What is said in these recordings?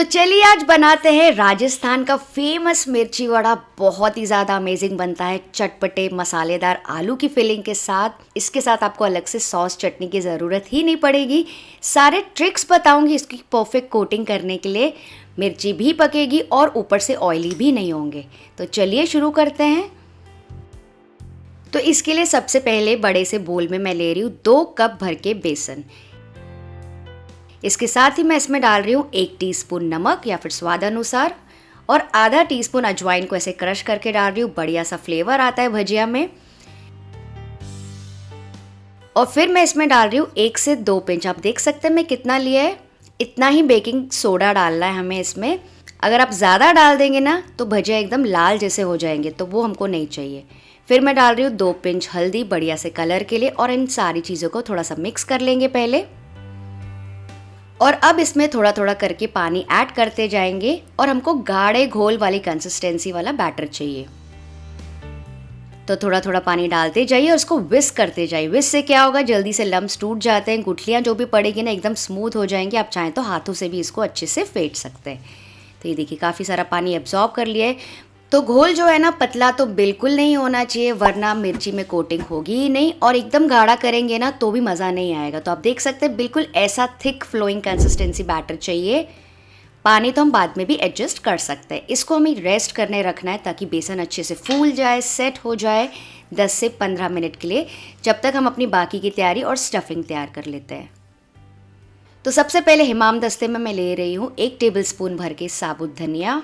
तो चलिए आज बनाते हैं राजस्थान का फेमस मिर्ची वड़ा। बहुत ही ज़्यादा अमेजिंग बनता है, चटपटे मसालेदार आलू की फिलिंग के साथ। इसके साथ आपको अलग से सॉस चटनी की ज़रूरत ही नहीं पड़ेगी। सारे ट्रिक्स बताऊंगी इसकी परफेक्ट कोटिंग करने के लिए। मिर्ची भी पकेगी और ऊपर से ऑयली भी नहीं होंगे। तो चलिए शुरू करते हैं। तो इसके लिए सबसे पहले बड़े से बोल में मैं ले रही हूँ 2 कप भर के बेसन। इसके साथ ही मैं इसमें डाल रही हूँ 1 टीस्पून नमक या फिर स्वाद अनुसार और आधा टीस्पून अजवाइन को ऐसे क्रश करके डाल रही हूँ। बढ़िया सा फ्लेवर आता है भजिया में। और फिर मैं इसमें डाल रही हूँ 1 से 2 पिंच। आप देख सकते हैं मैं कितना लिया है, इतना ही बेकिंग सोडा डालना है हमें इसमें। अगर आप ज़्यादा डाल देंगे ना तो भजिया एकदम लाल जैसे हो जाएंगे, तो वो हमको नहीं चाहिए। फिर मैं डाल रही हूँ 2 पिंच हल्दी बढ़िया से कलर के लिए और इन सारी चीज़ों को थोड़ा सा मिक्स कर लेंगे पहले। और अब इसमें थोड़ा थोड़ा करके पानी ऐड करते जाएंगे और हमको गाढ़े घोल वाली कंसिस्टेंसी वाला बैटर चाहिए। तो थोड़ा थोड़ा पानी डालते जाइए और उसको विस्क करते जाइए। विस्क से क्या होगा, जल्दी से लम्स टूट जाते हैं, गुठलियाँ जो भी पड़ेगी ना एकदम स्मूथ हो जाएंगी। आप चाहें तो हाथों से भी इसको अच्छे से फेंट सकते हैं। तो ये देखिए काफ़ी सारा पानी एब्जॉर्ब कर लिया है। तो घोल जो है ना पतला तो बिल्कुल नहीं होना चाहिए, वरना मिर्ची में कोटिंग होगी ही नहीं। और एकदम गाढ़ा करेंगे ना तो भी मज़ा नहीं आएगा। तो आप देख सकते हैं बिल्कुल ऐसा थिक फ्लोइंग कंसिस्टेंसी बैटर चाहिए। पानी तो हम बाद में भी एडजस्ट कर सकते हैं। इसको हमें रेस्ट करने रखना है ताकि बेसन अच्छे से फूल जाए, सेट हो जाए 10 से 15 मिनट के लिए, जब तक हम अपनी बाकी की तैयारी और स्टफिंग तैयार कर लेते हैं। तो सबसे पहले हिमाम दस्ते में मैं ले रही हूँ 1 टेबल स्पून भर के साबुत धनिया,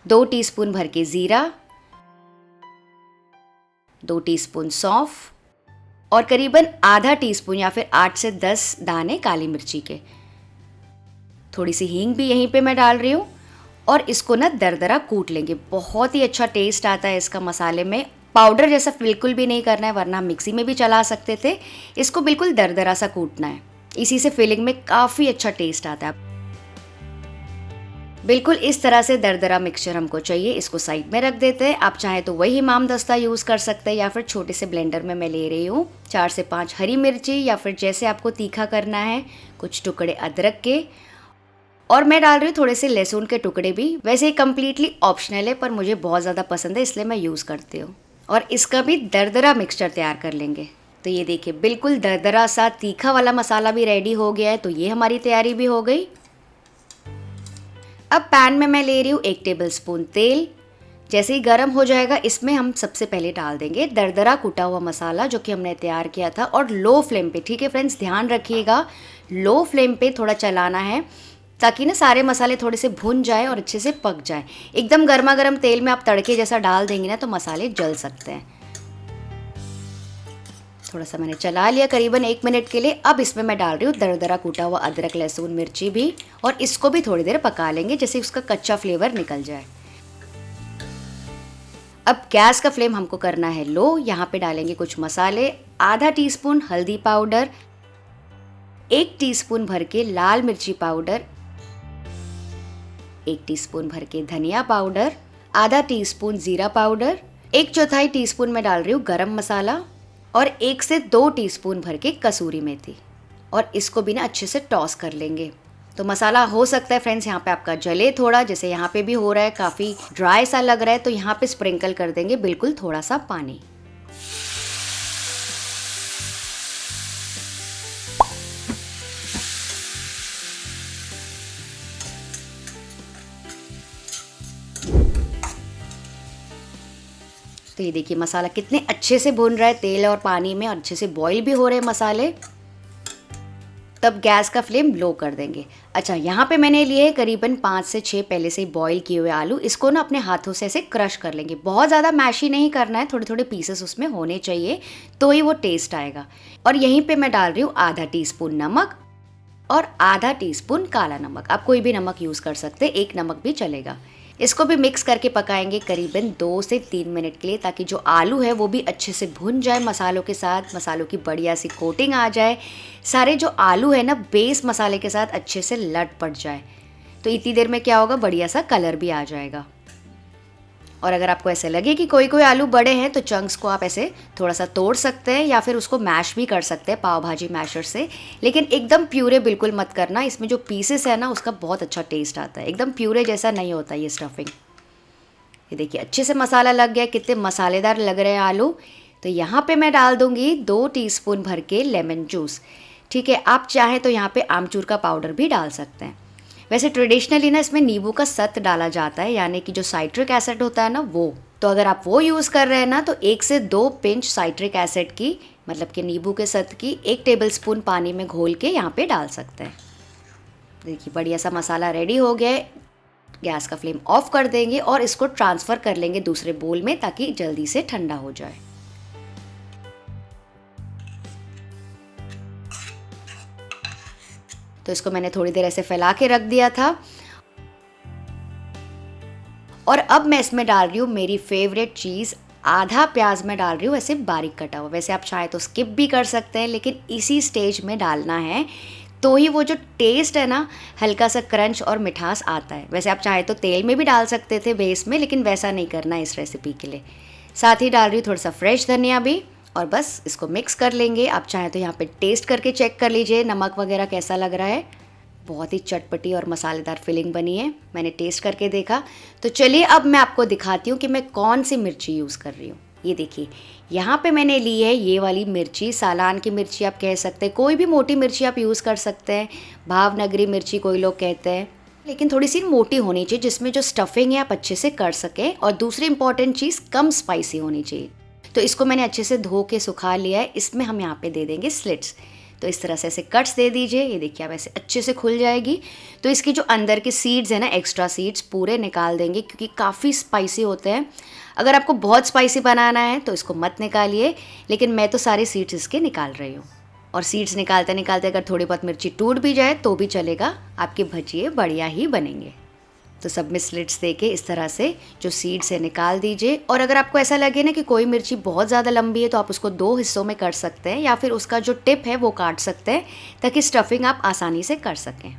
2 टीस्पून भर के ज़ीरा, 2 टीस्पून सौंफ और करीबन आधा टीस्पून या फिर 8 से 10 दाने काली मिर्ची के। थोड़ी सी हींग भी यहीं पे मैं डाल रही हूँ और इसको ना दरदरा कूट लेंगे। बहुत ही अच्छा टेस्ट आता है इसका मसाले में। पाउडर जैसा बिल्कुल भी नहीं करना है, वरना मिक्सी में भी चला सकते थे। इसको बिल्कुल दरदरा सा कूटना है, इसी से फिलिंग में काफ़ी अच्छा टेस्ट आता है। बिल्कुल इस तरह से दरदरा मिक्सचर हमको चाहिए। इसको साइड में रख देते हैं। आप चाहें तो वही हिमाम दस्ता यूज़ कर सकते हैं या फिर छोटे से ब्लेंडर में मैं ले रही हूँ 4 से 5 हरी मिर्ची या फिर जैसे आपको तीखा करना है, कुछ टुकड़े अदरक के, और मैं डाल रही हूँ थोड़े से लहसुन के टुकड़े भी। वैसे ही कम्प्लीटली ऑप्शनल है पर मुझे बहुत ज़्यादा पसंद है इसलिए मैं यूज़ करती हूँ। और इसका भी दरदरा मिक्सचर तैयार कर लेंगे। तो ये देखिए बिल्कुल दरदरा सा तीखा वाला मसाला भी रेडी हो गया है। तो ये हमारी तैयारी भी हो गई। अब पैन में मैं ले रही हूँ 1 टेबल स्पून तेल। जैसे ही गर्म हो जाएगा इसमें हम सबसे पहले डाल देंगे दरदरा कूटा हुआ मसाला जो कि हमने तैयार किया था, और लो फ्लेम पे। ठीक है फ्रेंड्स, ध्यान रखिएगा लो फ्लेम पे थोड़ा चलाना है ताकि ना सारे मसाले थोड़े से भुन जाए और अच्छे से पक जाए। एकदम गर्मा गर्म तेल में आप तड़के जैसा डाल देंगे ना तो मसाले जल सकते हैं। थोड़ा सा मैंने चला लिया करीबन 1 मिनट के लिए। अब इसमें मैं डाल रही हूँ दरदरा कूटा हुआ अदरक लहसुन मिर्ची भी, और इसको भी थोड़ी देर पका लेंगे जैसे उसका कच्चा फ्लेवर निकल जाए। अब गैस का फ्लेम हमको करना है लो। यहाँ पे डालेंगे कुछ मसाले। आधा टीस्पून हल्दी पाउडर, 1 टीस्पून भर के लाल मिर्ची पाउडर, 1 टीस्पून भर के धनिया पाउडर, आधा टीस्पून जीरा पाउडर, 1/4 टीस्पून में डाल रही हूँ गरम मसाला और 1 से 2 टीस्पून भर के कसूरी मेथी। और इसको भी ना अच्छे से टॉस कर लेंगे। तो मसाला हो सकता है फ्रेंड्स यहाँ पे आपका जले थोड़ा, जैसे यहाँ पे भी हो रहा है, काफ़ी ड्राई सा लग रहा है, तो यहाँ पे स्प्रिंकल कर देंगे बिल्कुल थोड़ा सा पानी। तो ये देखिए मसाला कितने अच्छे से भुन रहा है तेल और पानी में, और अच्छे से बॉईल भी हो रहे हैं मसाले। तब गैस का फ्लेम लो कर देंगे। अच्छा, यहाँ पे मैंने लिए है करीबन 5 से 6 पहले से बॉईल किए हुए आलू। इसको ना अपने हाथों से ऐसे क्रश कर लेंगे। बहुत ज़्यादा मैशी नहीं करना है, थोड़े थोड़े पीसेस उसमें होने चाहिए तो ही वो टेस्ट आएगा। और यहीं पे मैं डाल रही हूँ आधा टीस्पून नमक और आधा टीस्पून काला नमक। आप कोई भी नमक यूज़ कर सकते हैं, 1 नमक भी चलेगा। इसको भी मिक्स करके पकाएंगे करीबन 2 से 3 मिनट के लिए, ताकि जो आलू है वो भी अच्छे से भुन जाए मसालों के साथ, मसालों की बढ़िया सी कोटिंग आ जाए, सारे जो आलू है ना बेस मसाले के साथ अच्छे से लट पड़ जाए। तो इतनी देर में क्या होगा, बढ़िया सा कलर भी आ जाएगा। और अगर आपको ऐसे लगे कि कोई कोई आलू बड़े हैं तो चंक्स को आप ऐसे थोड़ा सा तोड़ सकते हैं या फिर उसको मैश भी कर सकते हैं पाव भाजी मैशर से। लेकिन एकदम प्यूरे बिल्कुल मत करना, इसमें जो पीसेस है ना उसका बहुत अच्छा टेस्ट आता है, एकदम प्यूरे जैसा नहीं होता ये स्टफिंग। ये देखिए अच्छे से मसाला लग गया, कितने मसालेदार लग रहे हैं आलू। तो यहाँ पे मैं डाल दूँगी 2 टीस्पून भर के लेमन जूस। ठीक है, आप चाहें तो यहाँ पे आमचूर का पाउडर भी डाल सकते हैं। वैसे ट्रेडिशनली ना इसमें नींबू का सत्त डाला जाता है, यानी कि जो साइट्रिक एसिड होता है ना वो। तो अगर आप वो यूज़ कर रहे हैं ना तो 1 से 2 पिंच साइट्रिक एसिड की, मतलब कि नींबू के सत्त की 1 टेबलस्पून पानी में घोल के यहाँ पे डाल सकते हैं। देखिए बढ़िया सा मसाला रेडी हो गया है। गैस का फ्लेम ऑफ कर देंगे और इसको ट्रांसफ़र कर लेंगे दूसरे बोल में ताकि जल्दी से ठंडा हो जाए। तो इसको मैंने थोड़ी देर ऐसे फैला के रख दिया था और अब मैं इसमें डाल रही हूँ मेरी फेवरेट चीज़, आधा प्याज में डाल रही हूँ ऐसे बारीक कटा हुआ। वैसे आप चाहे तो स्किप भी कर सकते हैं, लेकिन इसी स्टेज में डालना है तो ही वो जो टेस्ट है ना हल्का सा क्रंच और मिठास आता है। वैसे आप चाहे तो तेल में भी डाल सकते थे बेस में, लेकिन वैसा नहीं करना है इस रेसिपी के लिए। साथ ही डाल रही हूँ थोड़ा सा फ्रेश धनिया भी और बस इसको मिक्स कर लेंगे। आप चाहें तो यहाँ पे टेस्ट करके चेक कर लीजिए नमक वगैरह कैसा लग रहा है। बहुत ही चटपटी और मसालेदार फिलिंग बनी है, मैंने टेस्ट करके देखा। तो चलिए अब मैं आपको दिखाती हूँ कि मैं कौन सी मिर्ची यूज़ कर रही हूँ। ये देखिए यहाँ पे मैंने ली है ये वाली मिर्ची, सालान की मिर्ची आप कह सकते हैं, कोई भी मोटी मिर्ची आप यूज़ कर सकते हैं। भावनगरी मिर्ची कोई लोग कहते हैं, लेकिन थोड़ी सी मोटी होनी चाहिए जिसमें जो स्टफिंग है आप अच्छे से कर सकें। और दूसरी इंपॉर्टेंट चीज़ कम स्पाइसी होनी चाहिए। तो इसको मैंने अच्छे से धो के सुखा लिया है। इसमें हम यहाँ पे दे देंगे स्लिट्स। तो इस तरह से ऐसे कट्स दे दीजिए। ये देखिए अब ऐसे अच्छे से खुल जाएगी। तो इसकी जो अंदर के सीड्स हैं ना, एक्स्ट्रा सीड्स पूरे निकाल देंगे क्योंकि काफ़ी स्पाइसी होते हैं। अगर आपको बहुत स्पाइसी बनाना है तो इसको मत निकालिए, लेकिन मैं तो सारे सीड्स इसके निकाल रही हूँ। और सीड्स निकालते निकालते अगर थोड़ी बहुत मिर्ची टूट भी जाए तो भी चलेगा, आपके भजिए बढ़िया ही बनेंगे। तो सब में स्लिट्स देके इस तरह से जो सीड्स है निकाल दीजिए। और अगर आपको ऐसा लगे ना कि कोई मिर्ची बहुत ज़्यादा लंबी है तो आप उसको 2 हिस्सों में कर सकते हैं या फिर उसका जो टिप है वो काट सकते हैं ताकि स्टफिंग आप आसानी से कर सकें।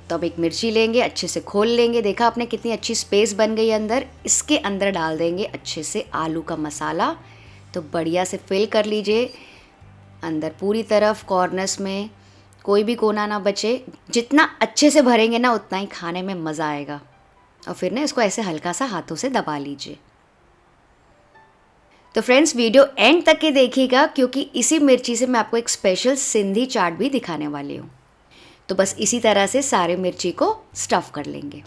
तो अब एक मिर्ची लेंगे, अच्छे से खोल लेंगे। देखा आपने कितनी अच्छी स्पेस बन गई अंदर। इसके अंदर डाल देंगे अच्छे से आलू का मसाला। तो बढ़िया से फिल कर लीजिए अंदर पूरी तरफ, कॉर्नर्स में कोई भी कोना ना बचे। जितना अच्छे से भरेंगे ना उतना ही खाने में मज़ा आएगा। और फिर ना इसको ऐसे हल्का सा हाथों से दबा लीजिए। तो फ्रेंड्स वीडियो एंड तक के देखिएगा क्योंकि इसी मिर्ची से मैं आपको एक स्पेशल सिंधी चाट भी दिखाने वाली हूँ। तो बस इसी तरह से सारे मिर्ची को स्टफ़ कर लेंगे।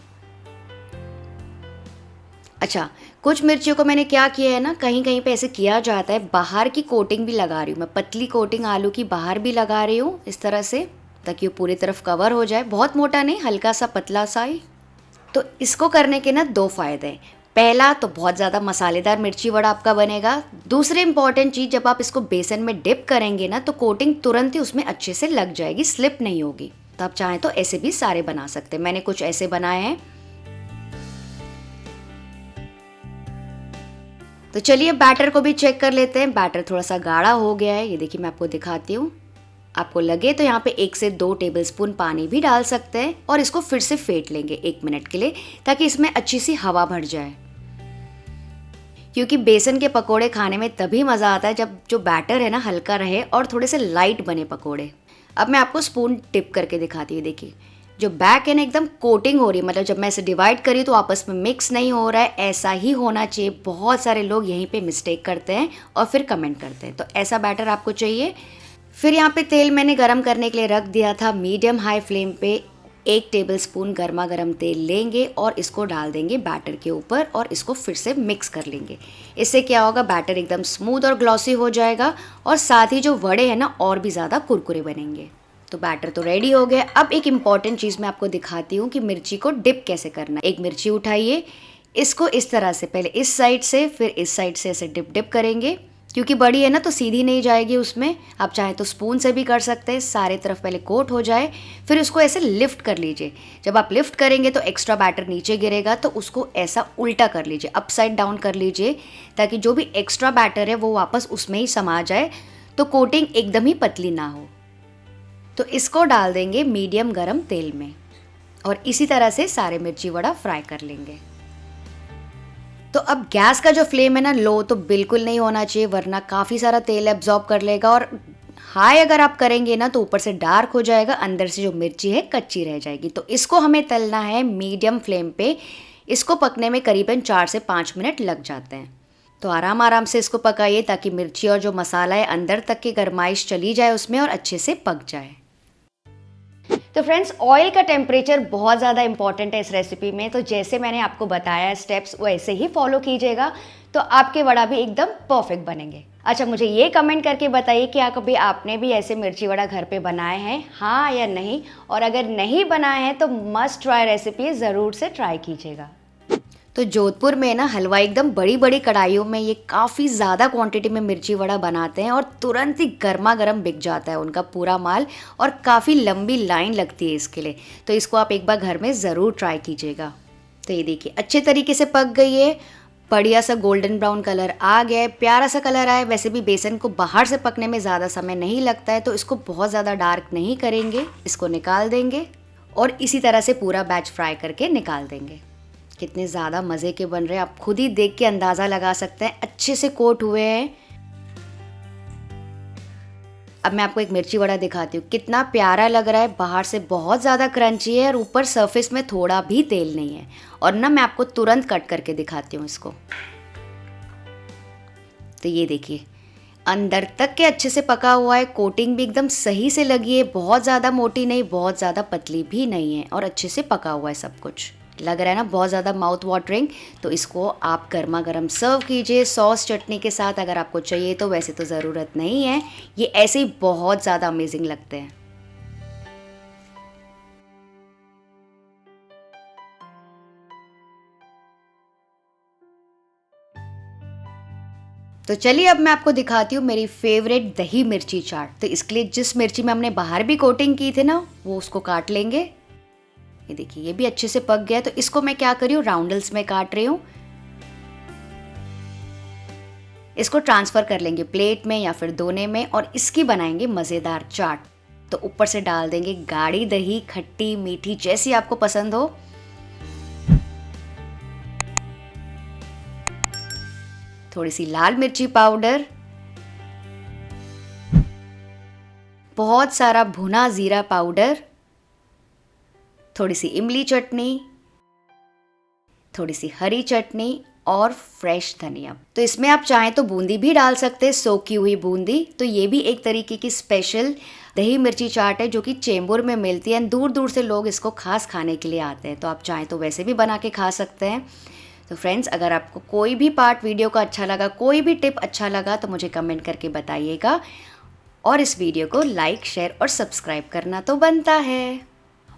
अच्छा, कुछ मिर्चियों को मैंने क्या किया है ना, कहीं कहीं पे ऐसे किया जाता है, बाहर की कोटिंग भी लगा रही हूँ मैं। पतली कोटिंग आलू की बाहर भी लगा रही हूँ इस तरह से ताकि वो पूरी तरफ कवर हो जाए। बहुत मोटा नहीं, हल्का सा पतला सा ही। तो इसको करने के ना 2 फ़ायदे हैं। पहला तो बहुत ज़्यादा मसालेदार मिर्ची वड़ा आपका बनेगा। दूसरी इंपॉर्टेंट चीज़, जब आप इसको बेसन में डिप करेंगे ना तो कोटिंग तुरंत ही उसमें अच्छे से लग जाएगी, स्लिप नहीं होगी। तो आप चाहें तो ऐसे भी सारे बना सकते हैं। मैंने कुछ ऐसे बनाए हैं। तो चलिए बैटर को भी चेक कर लेते हैं। बैटर थोड़ा सा गाढ़ा हो गया है, ये देखिए मैं आपको दिखाती हूँ। आपको लगे तो यहाँ पे 1 से 2 टेबलस्पून पानी भी डाल सकते हैं और इसको फिर से फेंट लेंगे 1 मिनट के लिए ताकि इसमें अच्छी सी हवा भर जाए। क्योंकि बेसन के पकोड़े खाने में तभी मज़ा आता है जब जो बैटर है ना हल्का रहे और थोड़े से लाइट बने पकोड़े। अब मैं आपको स्पून टिप करके दिखाती हूँ। देखिए जो बैक है ना एकदम कोटिंग हो रही है, मतलब जब मैं इसे डिवाइड करी तो आपस में मिक्स नहीं हो रहा है। ऐसा ही होना चाहिए। बहुत सारे लोग यहीं पे मिस्टेक करते हैं और फिर कमेंट करते हैं। तो ऐसा बैटर आपको चाहिए। फिर यहाँ पे तेल मैंने गरम करने के लिए रख दिया था मीडियम हाई फ्लेम पे। 1 टेबलस्पून गर्मा गर्म तेल लेंगे और इसको डाल देंगे बैटर के ऊपर और इसको फिर से मिक्स कर लेंगे। इससे क्या होगा, बैटर एकदम स्मूथ और ग्लॉसी हो जाएगा और साथ ही जो वड़े हैं ना और भी ज़्यादा कुरकुरे बनेंगे। तो बैटर तो रेडी हो गया। अब एक इम्पॉर्टेंट चीज़ मैं आपको दिखाती हूँ कि मिर्ची को डिप कैसे करना है। एक मिर्ची उठाइए, इसको इस तरह से पहले इस साइड से फिर इस साइड से ऐसे डिप डिप करेंगे। क्योंकि बड़ी है ना तो सीधी नहीं जाएगी उसमें। आप चाहें तो स्पून से भी कर सकते हैं। सारे तरफ पहले कोट हो जाए, फिर उसको ऐसे लिफ्ट कर लीजिए। जब आप लिफ्ट करेंगे तो एक्स्ट्रा बैटर नीचे गिरेगा, तो उसको ऐसा उल्टा कर लीजिए, अपसाइड डाउन कर लीजिए ताकि जो भी एक्स्ट्रा बैटर है वो वापस उसमें ही समा जाए, तो कोटिंग एकदम ही पतली ना हो। तो इसको डाल देंगे मीडियम गरम तेल में और इसी तरह से सारे मिर्ची वड़ा फ्राई कर लेंगे। तो अब गैस का जो फ्लेम है ना, लो तो बिल्कुल नहीं होना चाहिए, वरना काफ़ी सारा तेल एब्जॉर्ब कर लेगा। और हाई अगर आप करेंगे ना तो ऊपर से डार्क हो जाएगा, अंदर से जो मिर्ची है कच्ची रह जाएगी। तो इसको हमें तलना है मीडियम फ्लेम पे। इसको पकने में करीबन 4 से 5 मिनट लग जाते हैं। तो आराम आराम से इसको पकाइए ताकि मिर्ची और जो मसाला है अंदर तक की गरमाइश चली जाए उसमें और अच्छे से पक जाए। तो फ्रेंड्स, ऑयल का टेम्परेचर बहुत ज़्यादा इंपॉर्टेंट है इस रेसिपी में। तो जैसे मैंने आपको बताया स्टेप्स, वैसे ही फॉलो कीजिएगा तो आपके वड़ा भी एकदम परफेक्ट बनेंगे। अच्छा, मुझे ये कमेंट करके बताइए कि कभी आपने भी ऐसे मिर्ची वड़ा घर पे बनाए हैं, हाँ या नहीं। और अगर नहीं बनाए हैं तो मस्ट ट्राई रेसिपी ज़रूर से ट्राई कीजिएगा। तो जोधपुर में ना हलवाई एकदम बड़ी बड़ी कढ़ाइयों में ये काफ़ी ज़्यादा क्वांटिटी में मिर्ची वड़ा बनाते हैं और तुरंत ही गर्मा गर्म बिक जाता है उनका पूरा माल, और काफ़ी लंबी लाइन लगती है इसके लिए। तो इसको आप एक बार घर में ज़रूर ट्राई कीजिएगा। तो ये देखिए अच्छे तरीके से पक गई है, बढ़िया सा गोल्डन ब्राउन कलर आ गया है, प्यारा सा कलर आया है। वैसे भी बेसन को बाहर से पकने में ज़्यादा समय नहीं लगता है, तो इसको बहुत ज़्यादा डार्क नहीं करेंगे। इसको निकाल देंगे और इसी तरह से पूरा बैच फ्राई करके निकाल देंगे। कितने ज़्यादा मज़े के बन रहे हैं, आप खुद ही देख के अंदाज़ा लगा सकते हैं, अच्छे से कोट हुए हैं। अब मैं आपको एक मिर्ची वड़ा दिखाती हूँ, कितना प्यारा लग रहा है। बाहर से बहुत ज़्यादा क्रंची है और ऊपर सरफेस में थोड़ा भी तेल नहीं है। और ना मैं आपको तुरंत कट करके दिखाती हूँ इसको। तो ये देखिए अंदर तक के अच्छे से पका हुआ है, कोटिंग भी एकदम सही से लगी है, बहुत ज़्यादा मोटी नहीं, बहुत ज़्यादा पतली भी नहीं है, और अच्छे से पका हुआ है सब कुछ। लग रहा है ना बहुत ज़्यादा माउथ वाटरिंग। तो इसको आप गर्मा गर्म सर्व कीजिए सॉस चटनी के साथ अगर आपको चाहिए तो, वैसे तो ज़रूरत नहीं है, ये ऐसे ही बहुत ज़्यादा अमेजिंग लगते हैं। तो चलिए अब मैं आपको दिखाती हूँ मेरी फेवरेट दही मिर्ची चाट। तो इसके लिए जिस मिर्ची में हमने बाहर भी कोटिंग की थी ना, वो उसको काट लेंगे। ये देखिए ये भी अच्छे से पक गया। तो इसको मैं क्या कर रही हूँ, राउंडल्स में काट रही हूँ। इसको ट्रांसफ़र कर लेंगे प्लेट में या फिर दोने में, और इसकी बनाएंगे मज़ेदार चाट। तो ऊपर से डाल देंगे गाढ़ी दही, खट्टी मीठी जैसी आपको पसंद हो। थोड़ी सी लाल मिर्ची पाउडर, बहुत सारा भुना ज़ीरा पाउडर, थोड़ी सी इमली चटनी, थोड़ी सी हरी चटनी और फ्रेश धनिया। तो इसमें आप चाहें तो बूंदी भी डाल सकते हैं, सोकी हुई बूंदी। तो ये भी एक तरीके की स्पेशल दही मिर्ची चाट है जो कि चेंबूर में मिलती है। दूर दूर से लोग इसको खास खाने के लिए आते हैं, तो आप चाहें तो वैसे भी बना के खा सकते हैं। तो फ्रेंड्स, अगर आपको कोई भी पार्ट वीडियो का अच्छा लगा, कोई भी टिप अच्छा लगा, तो मुझे कमेंट करके बताइएगा। और इस वीडियो को लाइक, शेयर और सब्सक्राइब करना तो बनता है।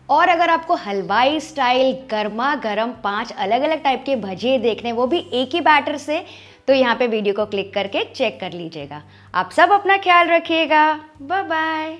और अगर आपको हलवाई स्टाइल गर्मा गर्म 5 अलग अलग टाइप के भजिए देखने, वो भी एक ही बैटर से, तो यहाँ पे वीडियो को क्लिक करके चेक कर लीजिएगा। आप सब अपना ख्याल रखिएगा। Bye bye.